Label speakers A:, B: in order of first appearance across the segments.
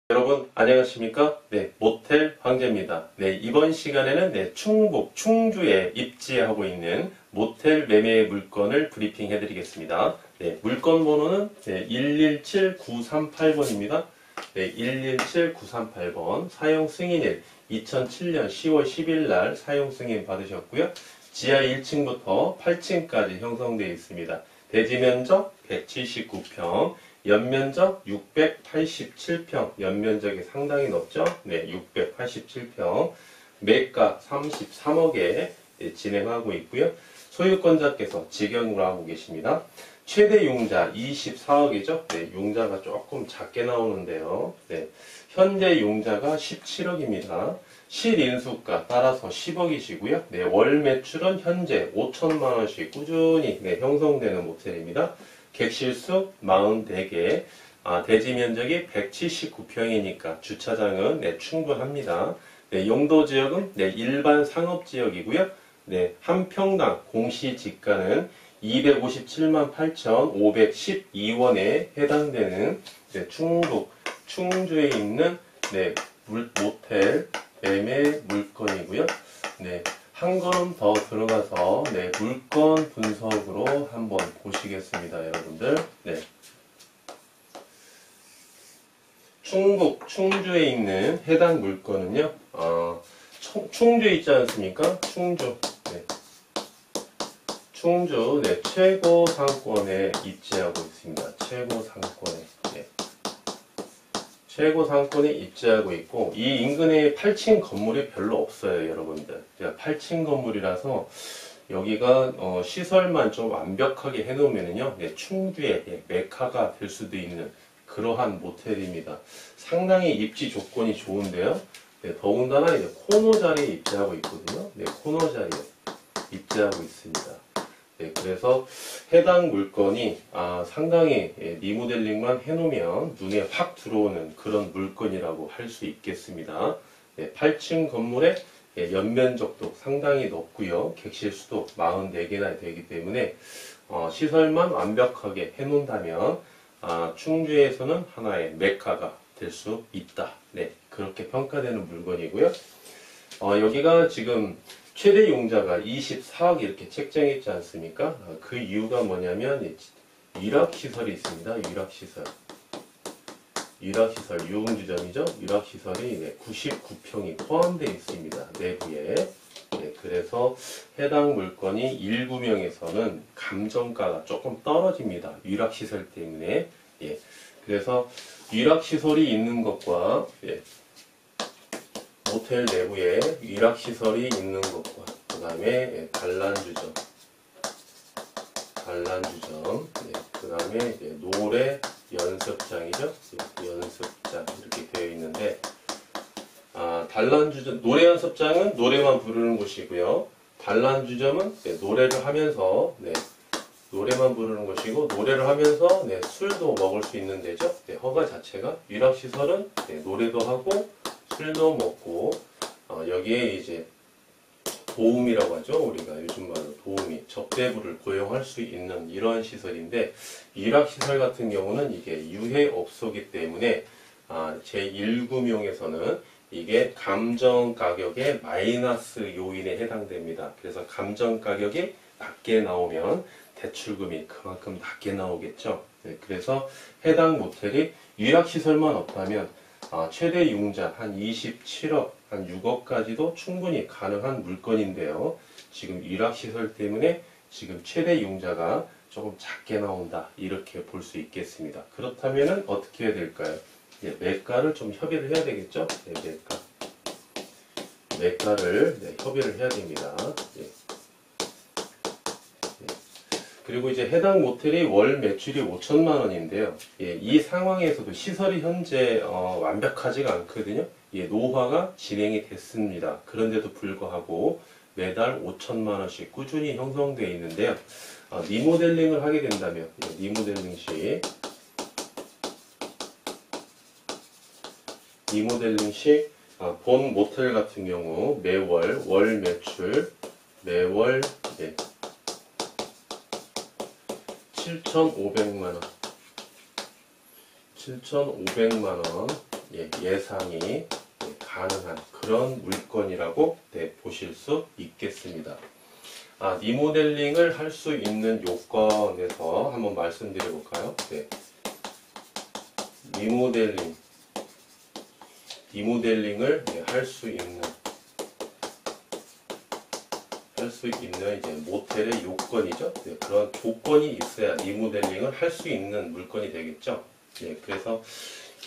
A: 여러분 안녕하십니까? 네, 모텔 황제입니다. 네, 이번 시간에는 충북 충주에 입지하고 있는 모텔 매매 물건을 브리핑 해드리겠습니다. 네, 물건 번호는 117938번입니다. 네, 117938번 사용 승인일 2007년 10월 10일 날 사용 승인 받으셨고요. 지하 1층부터 8층까지 형성되어 있습니다. 대지 면적 179평, 연면적 687평, 연면적이 상당히 높죠? 네, 687평, 매가 33억에 진행하고 있고요. 소유권자께서 직영으로 하고 계십니다. 최대 융자 24억이죠? 네, 융자가 조금 작게 나오는데요. 네, 현재 융자가 17억입니다. 실인수가 따라서 10억이시고요. 네, 월 매출은 현재 5천만원씩 꾸준히 형성되는 모텔입니다. 객실수 44개, 대지 면적이 179평이니까 주차장은 충분합니다. 네, 용도 지역은 일반 상업지역이고요. 네, 한 평당 공시지가는 257만 8,512원에 해당되는 충북 충주에 있는 모텔 매매 물건이고요. 네, 한 걸음 더 들어가서 물건 분석으로 한번 보시겠습니다, 여러분들. 네. 충북 충주에 있는 해당 물건은요, 충주 있지 않습니까? 충주. 네. 충주 최고 상권에 입지하고 있습니다. 최고 상권에. 네. 최고 상권에 입지하고 있고, 이 인근에 8층 건물이 별로 없어요, 여러분들. 8층 건물이라서 여기가 시설만 좀 완벽하게 해놓으면요, 충주의 메카가 될 수도 있는 그러한 모텔입니다. 상당히 입지 조건이 좋은데요. 네, 더군다나 이제 코너 자리에 입지하고 있거든요. 네, 코너 자리에 입지하고 있습니다. 네, 그래서 해당 물건이 상당히 리모델링만 해놓으면 눈에 확 들어오는 그런 물건이라고 할 수 있겠습니다. 네, 8층 건물의 연면적도 상당히 높고요. 객실수도 44개나 되기 때문에 시설만 완벽하게 해놓는다면 충주에서는 하나의 메카가 될 수 있다. 네, 그렇게 평가되는 물건이고요. 여기가 지금 최대 용자가 24억 이렇게 책정했지 않습니까? 그 이유가 뭐냐면 유락시설이 있습니다. 유락시설, 유흥주점이죠. 유락시설이 99평이 포함되어 있습니다. 내부에. 네, 그래서 해당 물건이 1구명에서는 감정가가 조금 떨어집니다. 유락시설 때문에. 예, 그래서 유락시설이 있는 것과 모텔 내부에 유락시설이 있는 것과 그 다음에 관람주점, 그 다음에 노래 연습장이죠. 연습장 이렇게 되어 있는데 단란주점, 노래 연습장은 노래만 부르는 곳이고요. 단란주점은 노래를 하면서 노래만 부르는 것이고, 노래를 하면서 술도 먹을 수 있는 데죠. 허가 자체가. 유락시설은 노래도 하고 술도 먹고, 여기에 이제 도우미라고 하죠. 우리가 요즘 말로 도우미, 접대부를 고용할 수 있는 이러한 시설인데, 유락시설 같은 경우는 이게 유해업소이기 때문에 제1구명에서는 이게 감정가격의 마이너스 요인에 해당됩니다. 그래서 감정가격이 낮게 나오면 대출금이 그만큼 낮게 나오겠죠. 네, 그래서 해당 모텔이 유락시설만 없다면 최대 융자 한 27억, 한 6억까지도 충분히 가능한 물건인데요. 지금 유락시설 때문에 지금 최대 융자가 조금 작게 나온다, 이렇게 볼 수 있겠습니다. 그렇다면 어떻게 해야 될까요? 매가를 좀 협의를 해야 되겠죠? 매가를 협의를 해야 됩니다. 그리고 이제 해당 모텔이 월 매출이 5천만 원인데요. 이 상황에서도 시설이 현재 완벽하지가 않거든요. 노후화가 진행이 됐습니다. 그런데도 불구하고 매달 5천만 원씩 꾸준히 형성되어 있는데요. 리모델링을 하게 된다면 리모델링 시 본 모텔 같은 경우 매월 월 매출 매월 7,500만 원 예상이 가능한 그런 물건이라고 보실 수 있겠습니다. 리모델링을 할 수 있는 요건에서 한번 말씀드려 볼까요? 리모델링을 할 수 있는 이제 모텔의 요건이죠. 그런 조건이 있어야 리모델링을 할 수 있는 물건이 되겠죠. 그래서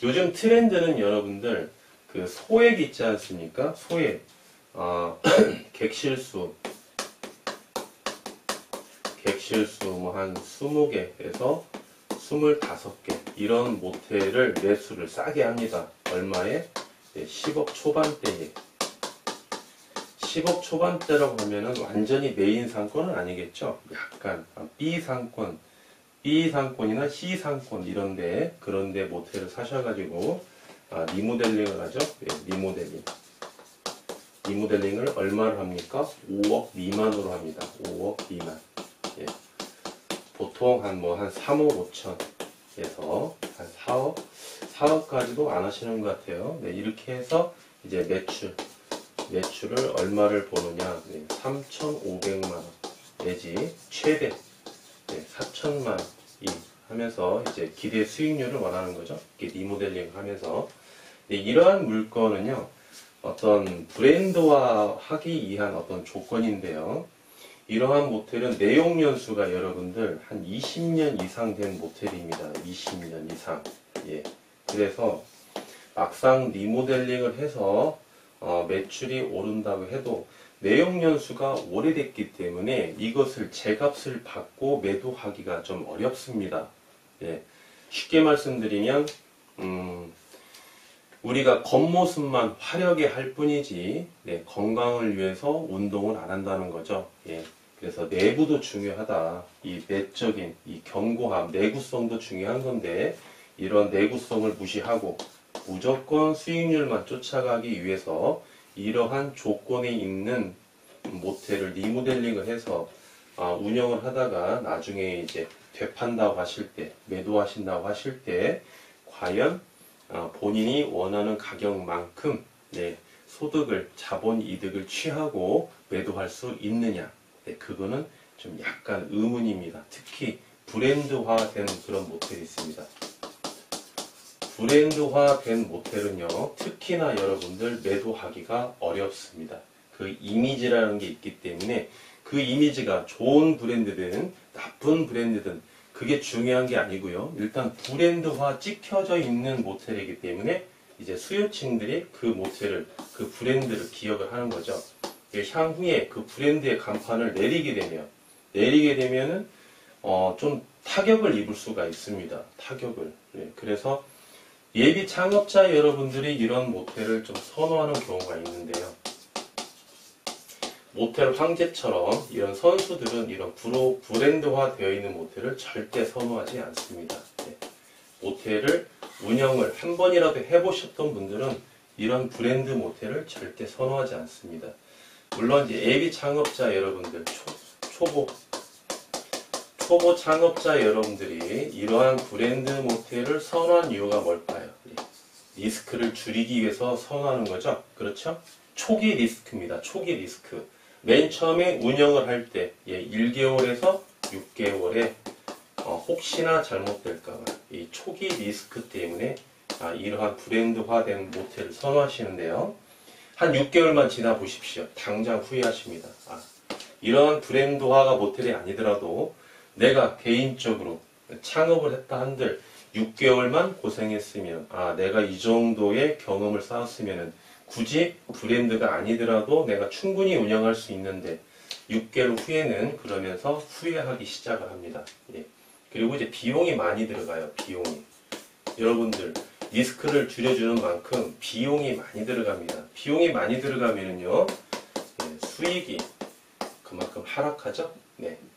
A: 요즘 트렌드는 여러분들 그 소액 있지 않습니까? 소액 객실수 뭐 한 20개에서 25개 이런 모텔을 매수를 싸게 합니다. 얼마에? 10억 초반대에. 10억 초반대라고 하면은 완전히 메인 상권은 아니겠죠. 약간 B 상권이나 C 상권 이런데 그런데 모텔을 사셔가지고 리모델링을 하죠. 리모델링을 얼마를 합니까? 5억 미만으로 합니다. 5억 미만. 보통 한 3억 5천에서 한 4억까지도 안 하시는 것 같아요. 이렇게 해서 이제 매출을 얼마를 보느냐? 3,500만 원 내지 최대 4천만 원 하면서 이제 기대 수익률을 원하는 거죠. 리모델링 하면서 이러한 물건은요 어떤 브랜드화하기 위한 어떤 조건인데요. 이러한 모텔은 내용 연수가 여러분들 한 20년 이상 된 모텔입니다. 20년 이상. 그래서 막상 리모델링을 해서 매출이 오른다고 해도 내용 연수가 오래됐기 때문에 이것을 제값을 받고 매도하기가 좀 어렵습니다. 쉽게 말씀드리면 우리가 겉모습만 화려하게 할 뿐이지 건강을 위해서 운동을 안 한다는 거죠. 그래서 내부도 중요하다. 이 내적인 이 견고함, 내구성도 중요한 건데 이런 내구성을 무시하고 무조건 수익률만 쫓아가기 위해서 이러한 조건에 있는 모텔을 리모델링을 해서 운영을 하다가 나중에 이제 되판다고 하실 때, 매도하신다고 하실 때 과연 본인이 원하는 가격만큼 소득을, 자본 이득을 취하고 매도할 수 있느냐. 그거는 좀 약간 의문입니다. 특히 브랜드화된 그런 모텔이 있습니다. 브랜드화된 모텔은요, 특히나 여러분들 매도하기가 어렵습니다. 그 이미지라는 게 있기 때문에 그 이미지가 좋은 브랜드든 나쁜 브랜드든 그게 중요한 게 아니고요. 일단 브랜드화 찍혀져 있는 모텔이기 때문에 이제 수요층들이 그 모텔을, 그 브랜드를 기억을 하는 거죠. 향후에 그 브랜드의 간판을 내리게 되면은 좀 타격을 입을 수가 있습니다. 타격을. 그래서 예비 창업자 여러분들이 이런 모텔을 좀 선호하는 경우가 있는데요. 모텔 황제처럼 이런 선수들은 이런 브랜드화 되어 있는 모텔을 절대 선호하지 않습니다. 모텔을 운영을 한 번이라도 해보셨던 분들은 이런 브랜드 모텔을 절대 선호하지 않습니다. 물론 이제 예비 창업자 여러분들, 초보 창업자 여러분들이 이러한 브랜드 모텔을 선호한 이유가 뭘까요? 리스크를 줄이기 위해서 선호하는 거죠. 그렇죠? 초기 리스크입니다. 초기 리스크. 맨 처음에 운영을 할 때 1개월에서 6개월에 혹시나 잘못될까봐 이 초기 리스크 때문에 이러한 브랜드화된 모텔을 선호하시는데요. 한 6개월만 지나 보십시오. 당장 후회하십니다. 이러한 브랜드화가 모텔이 아니더라도 내가 개인적으로 창업을 했다 한들 6개월만 고생했으면 내가 이 정도의 경험을 쌓았으면 굳이 브랜드가 아니더라도 내가 충분히 운영할 수 있는데 6개월 후에는 그러면서 후회하기 시작을 합니다. 그리고 이제 비용이 많이 들어가요. 비용이. 여러분들 리스크를 줄여주는 만큼 비용이 많이 들어갑니다. 비용이 많이 들어가면은요 수익이 그만큼 하락하죠.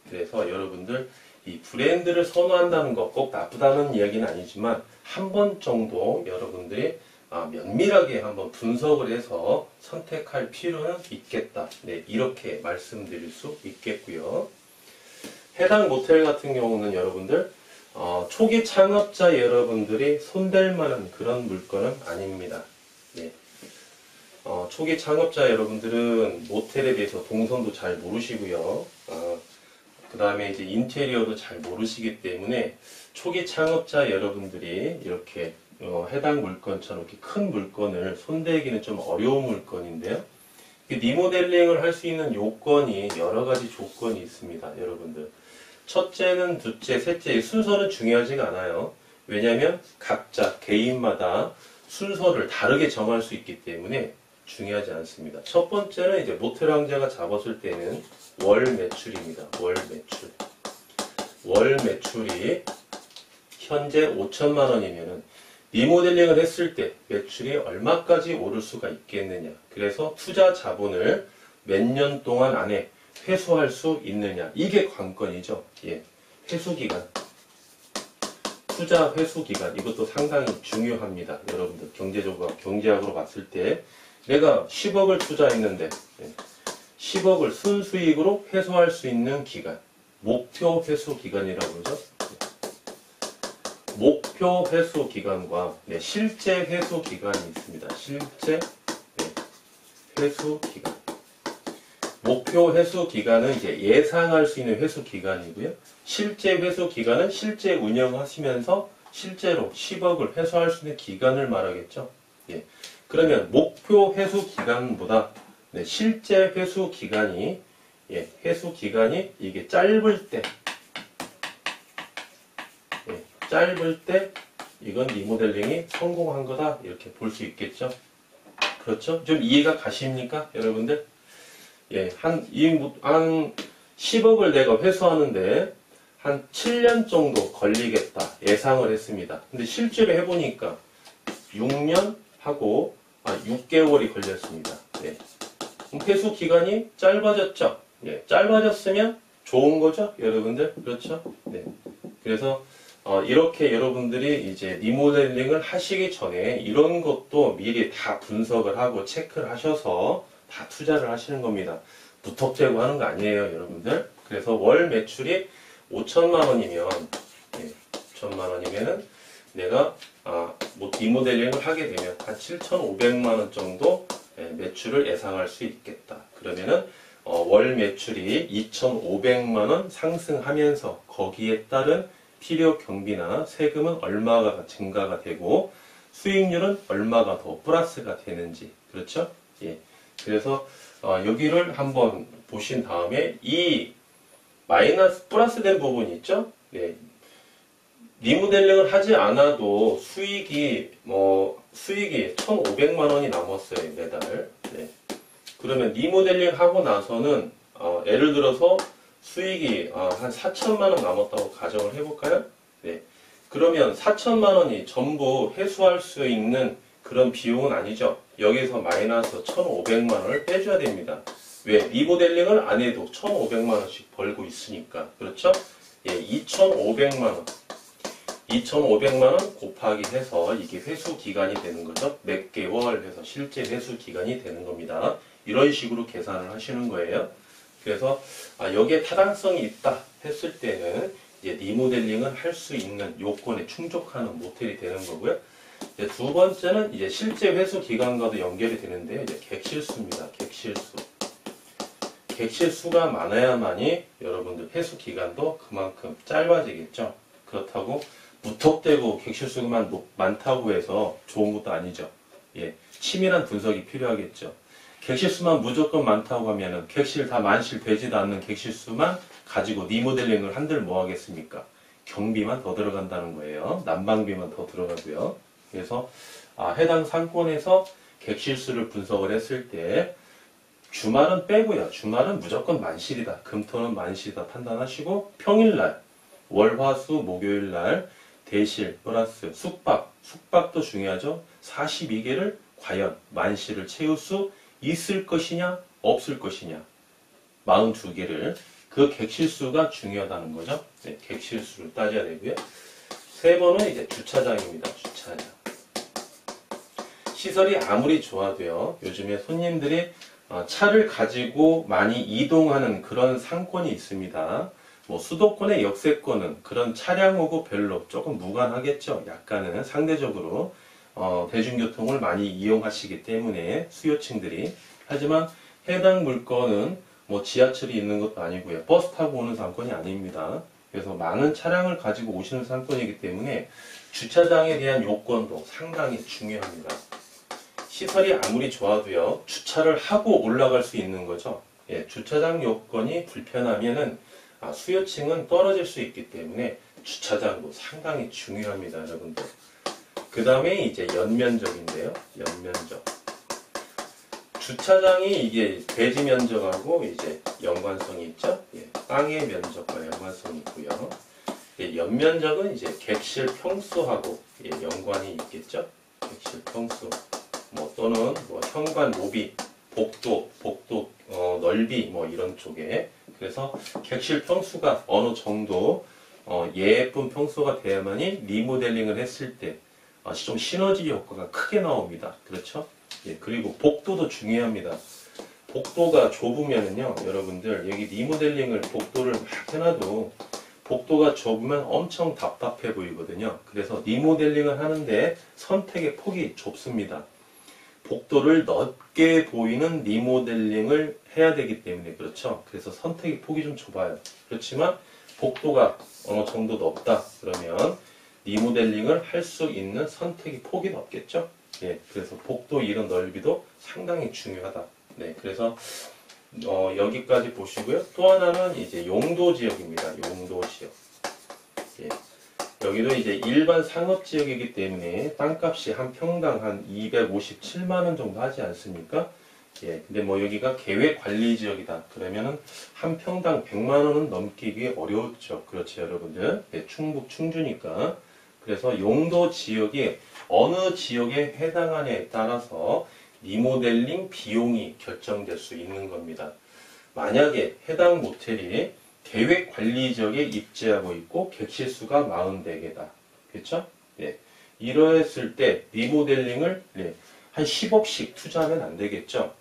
A: 그래서 여러분들 이 브랜드를 선호한다는 것 꼭 나쁘다는 이야기는 아니지만 한 번 정도 여러분들이 면밀하게 한번 분석을 해서 선택할 필요는 있겠다. 이렇게 말씀드릴 수 있겠고요. 해당 모텔 같은 경우는 여러분들 초기 창업자 여러분들이 손댈 만한 그런 물건은 아닙니다. 예. 초기 창업자 여러분들은 모텔에 대해서 동선도 잘 모르시고요. 그 다음에 이제 인테리어도 잘 모르시기 때문에 초기 창업자 여러분들이 이렇게 해당 물건처럼 이렇게 큰 물건을 손대기는 좀 어려운 물건인데요. 리모델링을 할 수 있는 요건이 여러 가지 조건이 있습니다, 여러분들. 첫째는 둘째, 셋째 순서는 중요하지가 않아요. 왜냐하면 각자 개인마다 순서를 다르게 정할 수 있기 때문에 중요하지 않습니다. 첫 번째는 이제 모텔 왕자가 잡았을 때는 월 매출입니다. 월 매출. 월 매출이 현재 5천만 원이면은 리모델링을 했을 때 매출이 얼마까지 오를 수가 있겠느냐. 그래서 투자 자본을 몇 년 동안 안에 회수할 수 있느냐. 이게 관건이죠. 예. 회수기간. 투자 회수기간. 이것도 상당히 중요합니다. 여러분들 경제학으로 봤을 때 내가 10억을 투자했는데 10억을 순수익으로 회수할 수 있는 기간. 목표 회수 기간이라고 그러죠. 목표 회수 기간과 실제 회수 기간이 있습니다. 실제 회수 기간. 목표 회수 기간은 이제 예상할 수 있는 회수 기간이고요. 실제 회수 기간은 실제 운영하시면서 실제로 10억을 회수할 수 있는 기간을 말하겠죠. 예. 그러면 목표 회수 기간보다 실제 회수 기간이 회수 기간이 이게 짧을 때 이건 리모델링이 성공한 거다 이렇게 볼 수 있겠죠. 그렇죠? 좀 이해가 가십니까, 여러분들? 예, 한 10억을 내가 회수하는데 한 7년 정도 걸리겠다 예상을 했습니다. 근데 실제로 해보니까 6년 하고 6개월이 걸렸습니다. 네. 그럼 회수 기간이 짧아졌죠? 예, 짧아졌으면 좋은 거죠, 여러분들? 그렇죠? 네. 그래서 이렇게 여러분들이 이제 리모델링을 하시기 전에 이런 것도 미리 다 분석을 하고 체크를 하셔서 다 투자를 하시는 겁니다. 무턱대고 하는 거 아니에요, 여러분들. 그래서 월 매출이 5천만 원이면, 5천만 원이면은 내가 리모델링을 하게 되면 한 7,500만 원 정도 매출을 예상할 수 있겠다. 그러면은 월 매출이 2,500만 원 상승하면서 거기에 따른 필요 경비나 세금은 얼마가 증가가 되고 수익률은 얼마가 더 플러스가 되는지. 그렇죠? 예. 그래서 여기를 한번 보신 다음에 이 마이너스 플러스 된 부분이 있죠? 네. 리모델링을 하지 않아도 수익이 1,500만 원이 남았어요, 매달. 네. 그러면 리모델링 하고 나서는 예를 들어서 수익이 한 4천만 원 남았다고 가정을 해볼까요? 네. 그러면 4천만 원이 전부 회수할 수 있는 그런 비용은 아니죠. 여기서 마이너스 1,500만 원을 빼줘야 됩니다. 왜? 리모델링을 안 해도 1,500만 원씩 벌고 있으니까. 그렇죠? 예, 2,500만 원. 2,500만 원 곱하기 해서 이게 회수 기간이 되는 거죠. 몇 개월 해서 실제 회수 기간이 되는 겁니다. 이런 식으로 계산을 하시는 거예요. 그래서 여기에 타당성이 있다 했을 때는 이제 리모델링을 할 수 있는 요건에 충족하는 모텔이 되는 거고요. 이제 두 번째는 이제 실제 회수 기간과도 연결이 되는데요. 이제 객실수입니다. 객실수. 객실수가 많아야만이 여러분들 회수 기간도 그만큼 짧아지겠죠. 그렇다고 무턱대고 객실수만 많다고 해서 좋은 것도 아니죠. 예, 치밀한 분석이 필요하겠죠. 객실수만 무조건 많다고 하면은 객실 다 만실 되지도 않는 객실수만 가지고 리모델링을 한들 뭐 하겠습니까? 경비만 더 들어간다는 거예요. 난방비만 더 들어가고요. 그래서 해당 상권에서 객실수를 분석을 했을 때 주말은 빼고요. 주말은 무조건 만실이다. 금토는 만실이다 판단하시고 평일날 월, 화, 수, 목요일날 대실 플러스 숙박도 중요하죠. 42개를 과연 만실을 채울 수 있을 것이냐 없을 것이냐 42개를 그 객실수가 중요하다는 거죠. 네, 객실수를 따져야 되고요. 세 번은 이제 주차장입니다. 주차장. 시설이 아무리 좋아도요. 요즘에 손님들이 차를 가지고 많이 이동하는 그런 상권이 있습니다. 뭐 수도권의 역세권은 그런 차량하고 별로 조금 무관하겠죠. 약간은 상대적으로 대중교통을 많이 이용하시기 때문에 수요층들이. 하지만 해당 물건은 뭐 지하철이 있는 것도 아니고요. 버스 타고 오는 상권이 아닙니다. 그래서 많은 차량을 가지고 오시는 상권이기 때문에 주차장에 대한 요건도 상당히 중요합니다. 시설이 아무리 좋아도요, 주차를 하고 올라갈 수 있는 거죠. 예, 주차장 요건이 불편하면은 수요층은 떨어질 수 있기 때문에 주차장도 상당히 중요합니다, 여러분들. 그 다음에 이제 연면적인데요. 연면적. 주차장이 이게 대지 면적하고 이제 연관성이 있죠. 예, 땅의 면적과 연관성이 있고요. 예, 연면적은 이제 객실 평수하고 예, 연관이 있겠죠. 객실 평수. 뭐 또는 뭐 현관 로비, 복도 넓이 뭐 이런 쪽에. 그래서 객실 평수가 어느 정도 예쁜 평수가 돼야만이 리모델링을 했을 때 좀 시너지 효과가 크게 나옵니다. 그렇죠? 예, 그리고 복도도 중요합니다. 복도가 좁으면은요, 여러분들 여기 리모델링을 복도를 막 해놔도 복도가 좁으면 엄청 답답해 보이거든요. 그래서 리모델링을 하는데 선택의 폭이 좁습니다. 복도를 넓게 보이는 리모델링을 해야 되기 때문에 그렇죠. 그래서 선택의 폭이 좀 좁아요. 그렇지만 복도가 어느 정도 넓다 그러면 리모델링을 할 수 있는 선택의 폭이 넓겠죠. 예, 그래서 복도 이런 넓이도 상당히 중요하다. 네, 그래서 여기까지 보시고요. 또 하나는 이제 용도 지역입니다. 용도 지역. 예, 여기도 이제 일반 상업 지역이기 때문에 땅값이 한 평당 한 257만 원 정도 하지 않습니까? 예, 근데 뭐 여기가 계획 관리 지역이다. 그러면은 한 평당 100만 원은 넘기기 어려웠죠. 그렇죠, 여러분들. 예, 충북 충주니까. 그래서 용도 지역이 어느 지역에 해당하냐에 따라서 리모델링 비용이 결정될 수 있는 겁니다. 만약에 해당 모텔이 계획 관리 지역에 입지하고 있고 객실 수가 44개다. 그렇죠? 예. 이러했을 때 리모델링을 한 10억씩 투자하면 안 되겠죠?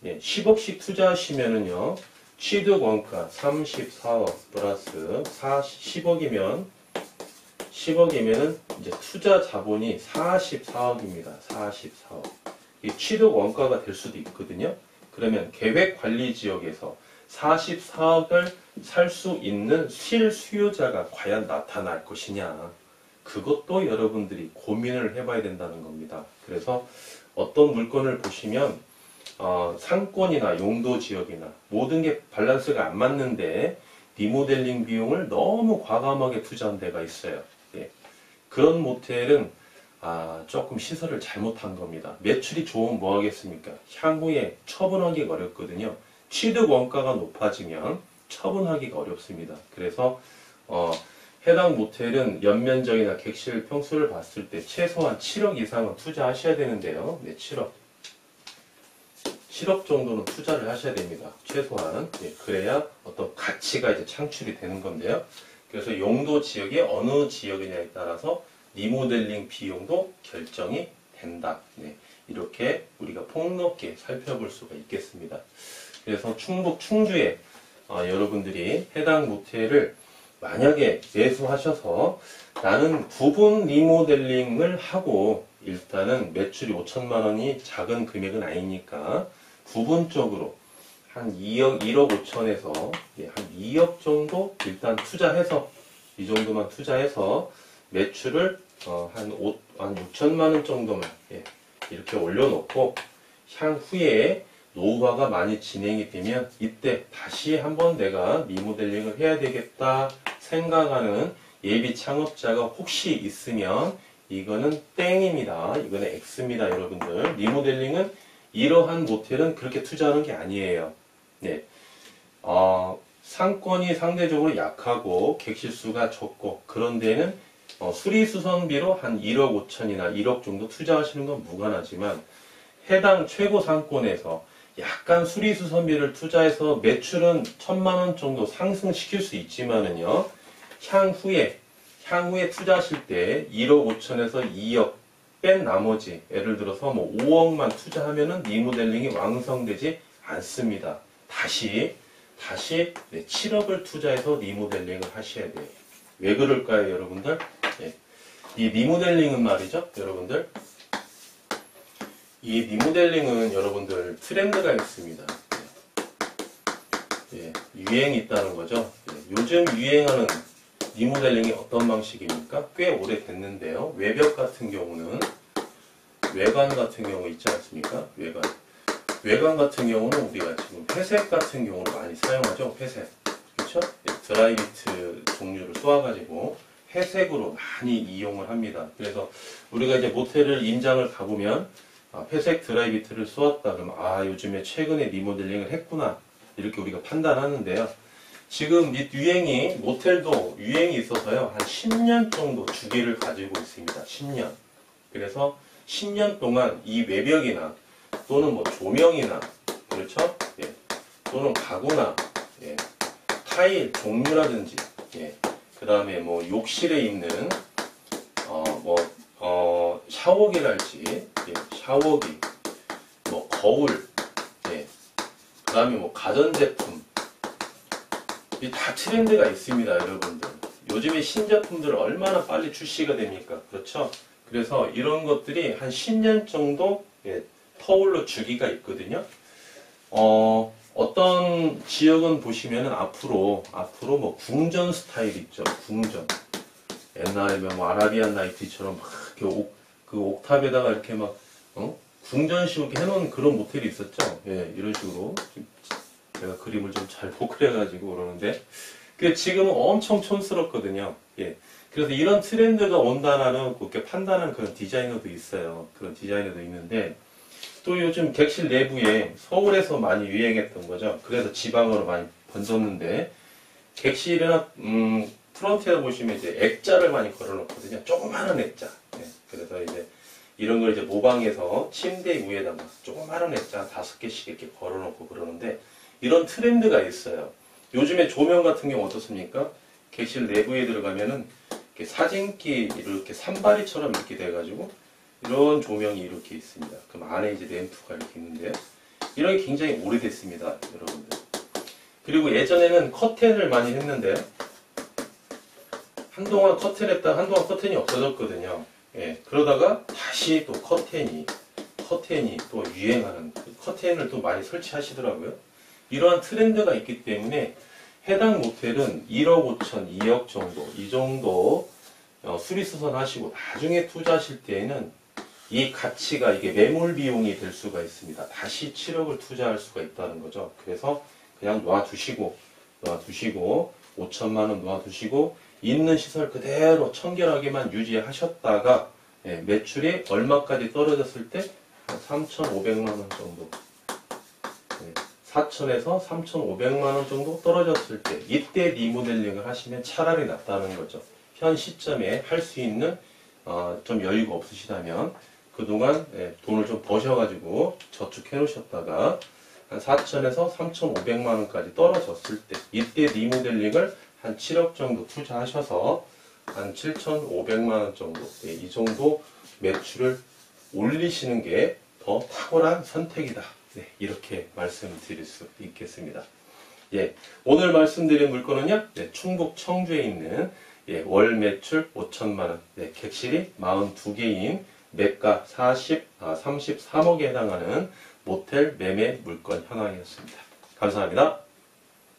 A: 예. 10억씩 투자하시면은요. 취득 원가 34억 플러스 10억이면은 이제 투자 자본이 44억입니다. 44억. 이 취득 원가가 될 수도 있거든요. 그러면 계획 관리 지역에서 44억을 살 수 있는 실수요자가 과연 나타날 것이냐. 그것도 여러분들이 고민을 해봐야 된다는 겁니다. 그래서 어떤 물건을 보시면 상권이나 용도 지역이나 모든 게 밸런스가 안 맞는데 리모델링 비용을 너무 과감하게 투자한 데가 있어요. 예. 그런 모텔은 조금 시설을 잘못한 겁니다. 매출이 좋으면 뭐 하겠습니까? 향후에 처분하기가 어렵거든요. 취득 원가가 높아지면 처분하기가 어렵습니다. 그래서 해당 모텔은 연면적이나 객실 평수를 봤을 때 최소한 7억 이상은 투자하셔야 되는데요. 네, 7억 정도는 투자를 하셔야 됩니다. 최소한. 예, 그래야 어떤 가치가 이제 창출이 되는 건데요. 그래서 용도 지역이 어느 지역이냐에 따라서 리모델링 비용도 결정이 된다. 네, 이렇게 우리가 폭넓게 살펴볼 수가 있겠습니다. 그래서 충북 충주에 여러분들이 해당 모텔을 만약에 매수하셔서 나는 부분 리모델링을 하고 일단은 매출이 5천만 원이 작은 금액은 아니니까 부분적으로 한 2억, 1억 5천에서 한 2억 정도 일단 투자해서 이 정도만 투자해서 매출을 한 6천만 원 정도만 이렇게 올려놓고 향후에 노후화가 많이 진행이 되면 이때 다시 한번 내가 리모델링을 해야 되겠다 생각하는 예비 창업자가 혹시 있으면 이거는 땡입니다. 이거는 X입니다, 여러분들. 리모델링은 이러한 모텔은 그렇게 투자하는 게 아니에요. 네. 상권이 상대적으로 약하고 객실 수가 적고 그런 데는 수리수선비로 한 1억 5천이나 1억 정도 투자하시는 건 무관하지만 해당 최고 상권에서 약간 수리수선비를 투자해서 매출은 1,000만 원 정도 상승시킬 수 있지만은요, 향후에 투자하실 때 1억 5천에서 2억 뺀 나머지, 예를 들어서 뭐 5억만 투자하면은 리모델링이 완성되지 않습니다. 다시 다시 7억을 투자해서 리모델링을 하셔야 돼요. 왜 그럴까요, 여러분들? 예. 이 리모델링은 말이죠, 여러분들. 이 리모델링은 여러분들 트렌드가 있습니다. 예. 유행이 있다는 거죠. 예. 요즘 유행하는 리모델링이 어떤 방식입니까? 꽤 오래됐는데요. 외벽 같은 경우는 외관 같은 경우 있지 않습니까? 외관 같은 경우는 우리가 지금 회색 같은 경우를 많이 사용하죠. 회색. 그렇죠? 드라이비트 종류를 쏘아가지고 회색으로 많이 이용을 합니다. 그래서 우리가 이제 모텔을 임장을 가보면 회색 드라이비트를 쏘았다 그러면 요즘에 최근에 리모델링을 했구나 이렇게 우리가 판단하는데요. 지금 이 유행이 모텔도 유행이 있어서요. 한 10년 정도 주기를 가지고 있습니다. 10년. 그래서 10년 동안 이 외벽이나 또는 뭐 조명이나 그렇죠? 예. 또는 가구나 예. 타일 종류라든지 예. 그 다음에 뭐 욕실에 있는 샤워기랄지 예. 샤워기 뭐 거울 예. 그 다음에 뭐 가전제품 이 다 트렌드가 있습니다, 여러분들. 요즘에 신제품들 얼마나 빨리 출시가 됩니까? 그렇죠? 그래서 이런 것들이 한 10년 정도 예, 터울로 주기가 있거든요. 어떤 지역은 보시면은 앞으로 뭐 궁전 스타일 있죠. 궁전. 옛날에 뭐 아라비안 나이트처럼 막 이렇게 그 옥탑에다가 이렇게 막 궁전식 이렇게 해놓은 그런 모텔이 있었죠. 예, 이런 식으로. 제가 그림을 좀 잘 못 그려가지고 그러는데 지금은 엄청 촌스럽거든요. 예. 그래서 이런 트렌드가 온다는 그렇게 판단하는 그런 디자이너도 있어요. 그런 디자이너도 있는데 또 요즘 객실 내부에 서울에서 많이 유행했던 거죠. 그래서 지방으로 많이 번졌는데 객실이나 프론트에 보시면 이제 액자를 많이 걸어놓거든요. 조그마한 액자. 예. 그래서 이제 이런 걸 이제 모방해서 침대 위에다가 조그마한 액자 5개씩 이렇게 걸어놓고 그러는데 이런 트렌드가 있어요. 요즘에 조명 같은 경우 어떻습니까? 객실 내부에 들어가면은 이렇게 사진기 이렇게 산발이처럼 이렇게 돼가지고 이런 조명이 이렇게 있습니다. 그럼 안에 이제 램프가 이렇게 있는데 이런 게 굉장히 오래됐습니다, 여러분들. 그리고 예전에는 커튼을 많이 했는데 한동안 커튼했다 한동안 커튼이 없어졌거든요. 예, 그러다가 다시 또 커튼이 또 유행하는 커튼을 또 많이 설치하시더라고요. 이러한 트렌드가 있기 때문에 해당 모텔은 1억 5천, 2억 정도 이 정도 수리수선 하시고 나중에 투자하실 때에는 이 가치가 이게 매몰 비용이 될 수가 있습니다. 다시 7억을 투자할 수가 있다는 거죠. 그래서 그냥 놔두시고 5천만 원 놔두시고 있는 시설 그대로 청결하게만 유지하셨다가 매출이 얼마까지 떨어졌을 때 3,500만 원 정도 4천에서 3,500만 원 정도 떨어졌을 때 이때 리모델링을 하시면 차라리 낫다는 거죠. 현 시점에 할 수 있는 좀 여유가 없으시다면 그동안 돈을 좀 버셔가지고 저축해 놓으셨다가 한 4천에서 3,500만 원까지 떨어졌을 때 이때 리모델링을 한 7억 정도 투자하셔서 한 7,500만 원 정도 이 정도 매출을 올리시는 게 더 탁월한 선택이다. 네, 이렇게 말씀드릴 수 있겠습니다. 예, 오늘 말씀드린 물건은요, 충북 청주에 있는 월 매출 5천만 원, 객실이 42개인 매가 33억에 해당하는 모텔 매매 물건 현황이었습니다. 감사합니다.